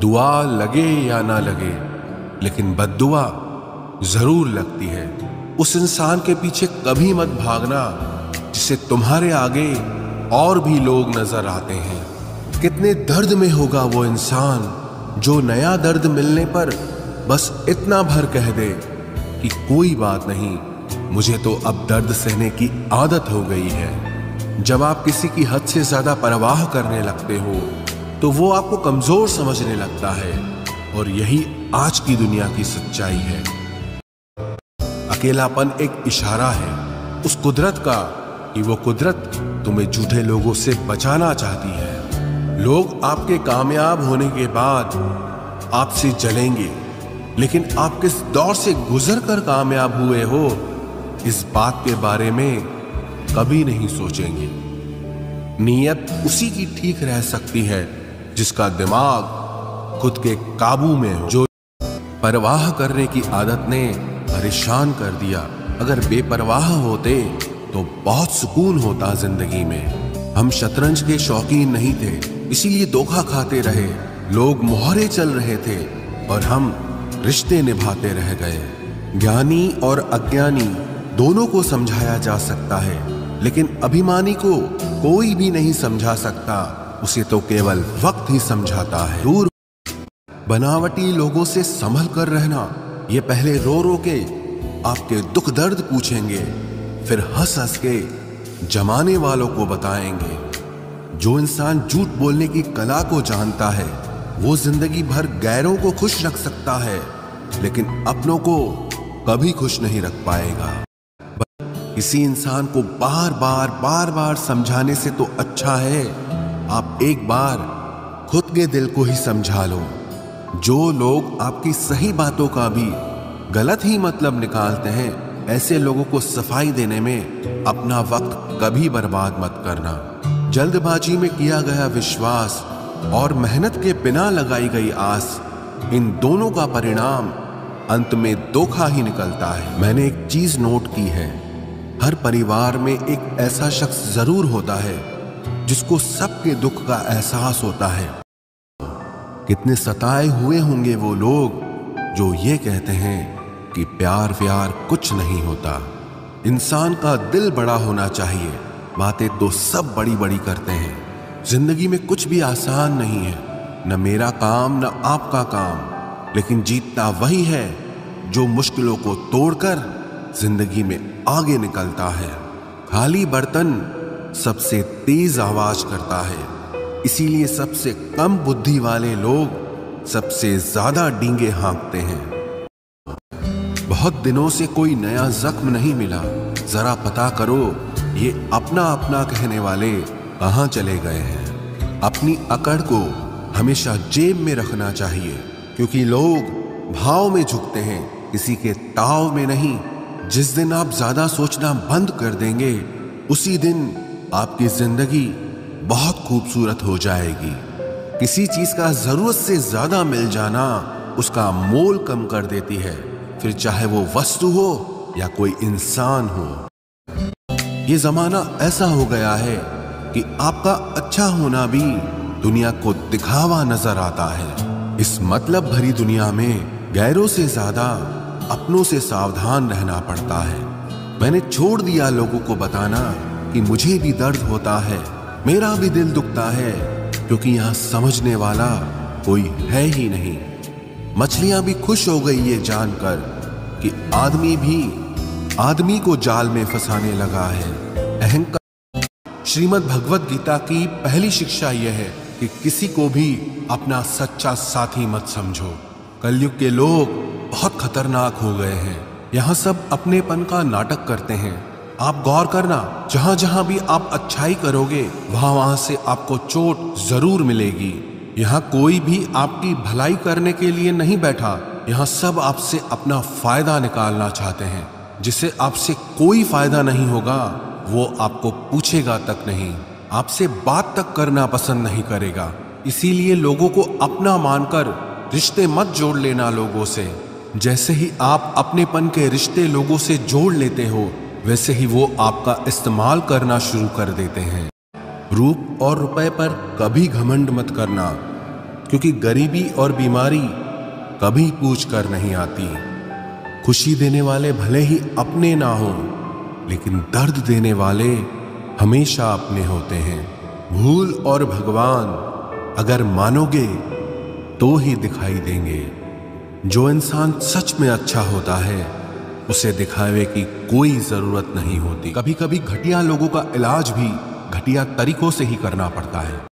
दुआ लगे या ना लगे, लेकिन बद्दुआ जरूर लगती है। उस इंसान के पीछे कभी मत भागना जिसे तुम्हारे आगे और भी लोग नजर आते हैं। कितने दर्द में होगा वो इंसान जो नया दर्द मिलने पर बस इतना भर कह दे कि कोई बात नहीं, मुझे तो अब दर्द सहने की आदत हो गई है। जब आप किसी की हद से ज्यादा परवाह करने लगते हो तो वो आपको कमजोर समझने लगता है, और यही आज की दुनिया की सच्चाई है। अकेलापन एक इशारा है उस कुदरत का कि वो कुदरत तुम्हें झूठे लोगों से बचाना चाहती है। लोग आपके कामयाब होने के बाद आपसे जलेंगे, लेकिन आप किस दौर से गुजर कर कामयाब हुए हो इस बात के बारे में कभी नहीं सोचेंगे। नीयत उसी की ठीक रह सकती है जिसका दिमाग खुद के काबू में हो। जो परवाह करने की आदत ने परेशान कर दिया, अगर बेपरवाह होते तो बहुत सुकून होता जिंदगी में। हम शतरंज के शौकीन नहीं थे, इसीलिए धोखा खाते रहे। लोग मोहरे चल रहे थे और हम रिश्ते निभाते रह गए। ज्ञानी और अज्ञानी दोनों को समझाया जा सकता है, लेकिन अभिमानी को कोई भी नहीं समझा सकता, उसे तो केवल वक्त ही समझाता है। दूर बनावटी लोगों से संभल कर रहना। ये पहले रो रो के आपके दुख दर्द पूछेंगे, फिर हंस हंस के जमाने वालों को बताएंगे। जो इंसान झूठ बोलने की कला को जानता है वो जिंदगी भर गैरों को खुश रख सकता है, लेकिन अपनों को कभी खुश नहीं रख पाएगा। किसी इंसान को बार बार समझाने से तो अच्छा है आप एक बार खुद के दिल को ही समझा लो। जो लोग आपकी सही बातों का भी गलत ही मतलब निकालते हैं, ऐसे लोगों को सफाई देने में अपना वक्त कभी बर्बाद मत करना। जल्दबाजी में किया गया विश्वास और मेहनत के बिना लगाई गई आस, इन दोनों का परिणाम अंत में धोखा ही निकलता है। मैंने एक चीज नोट की है, हर परिवार में एक ऐसा शख्स जरूर होता है जिसको सबके दुख का एहसास होता है। कितने सताए हुए होंगे वो लोग जो ये कहते हैं कि प्यार व्यार कुछ नहीं होता। इंसान का दिल बड़ा होना चाहिए, बातें तो सब बड़ी बड़ी करते हैं। जिंदगी में कुछ भी आसान नहीं है, न मेरा काम न आपका काम, लेकिन जीतता वही है जो मुश्किलों को तोड़कर जिंदगी में आगे निकलता है। खाली बर्तन सबसे तेज आवाज करता है, इसीलिए सबसे कम बुद्धि वाले लोग सबसे ज्यादा डींगे हाँकते हैं। बहुत दिनों से कोई नया जख्म नहीं मिला, जरा पता करो ये अपना अपना कहने वाले कहाँ चले गए हैं। अपनी अकड़ को हमेशा जेब में रखना चाहिए, क्योंकि लोग भाव में झुकते हैं, किसी के ताव में नहीं। जिस दिन आप ज्यादा सोचना बंद कर देंगे उसी दिन आपकी जिंदगी बहुत खूबसूरत हो जाएगी। किसी चीज का जरूरत से ज्यादा मिल जाना उसका मोल कम कर देती है, फिर चाहे वो वस्तु हो या कोई इंसान हो। ये जमाना ऐसा हो गया है कि आपका अच्छा होना भी दुनिया को दिखावा नजर आता है। इस मतलब भरी दुनिया में गैरों से ज्यादा अपनों से सावधान रहना पड़ता है। मैंने छोड़ दिया लोगों को बताना कि मुझे भी दर्द होता है, मेरा भी दिल दुखता है, क्योंकि यहाँ समझने वाला कोई है ही नहीं। मछलियां भी खुश हो गई ये जानकर कि आदमी भी आदमी को जाल में फंसाने लगा है। अहंकार। श्रीमद् भगवत गीता की पहली शिक्षा यह है कि किसी को भी अपना सच्चा साथी मत समझो। कलयुग के लोग बहुत खतरनाक हो गए हैं, यहाँ सब अपनेपन का नाटक करते हैं। आप गौर करना, जहां जहां भी आप अच्छाई करोगे वहां वहां से आपको चोट जरूर मिलेगी। यहाँ कोई भी आपकी भलाई करने के लिए नहीं बैठा, यहाँ सब आपसे अपना फायदा निकालना चाहते हैं। जिसे आपसे कोई फायदा नहीं होगा वो आपको पूछेगा तक नहीं, आपसे बात तक करना पसंद नहीं करेगा। इसीलिए लोगों को अपना मानकर रिश्ते मत जोड़ लेना लोगों से। जैसे ही आप अपनेपन के रिश्ते लोगों से जोड़ लेते हो, वैसे ही वो आपका इस्तेमाल करना शुरू कर देते हैं। रूप और रुपए पर कभी घमंड मत करना, क्योंकि गरीबी और बीमारी कभी पूछ कर नहीं आती। खुशी देने वाले भले ही अपने ना हो, लेकिन दर्द देने वाले हमेशा अपने होते हैं। भूल और भगवान अगर मानोगे तो ही दिखाई देंगे। जो इंसान सच में अच्छा होता है उसे दिखावे की कोई जरूरत नहीं होती। कभी कभी घटिया लोगों का इलाज भी घटिया तरीकों से ही करना पड़ता है।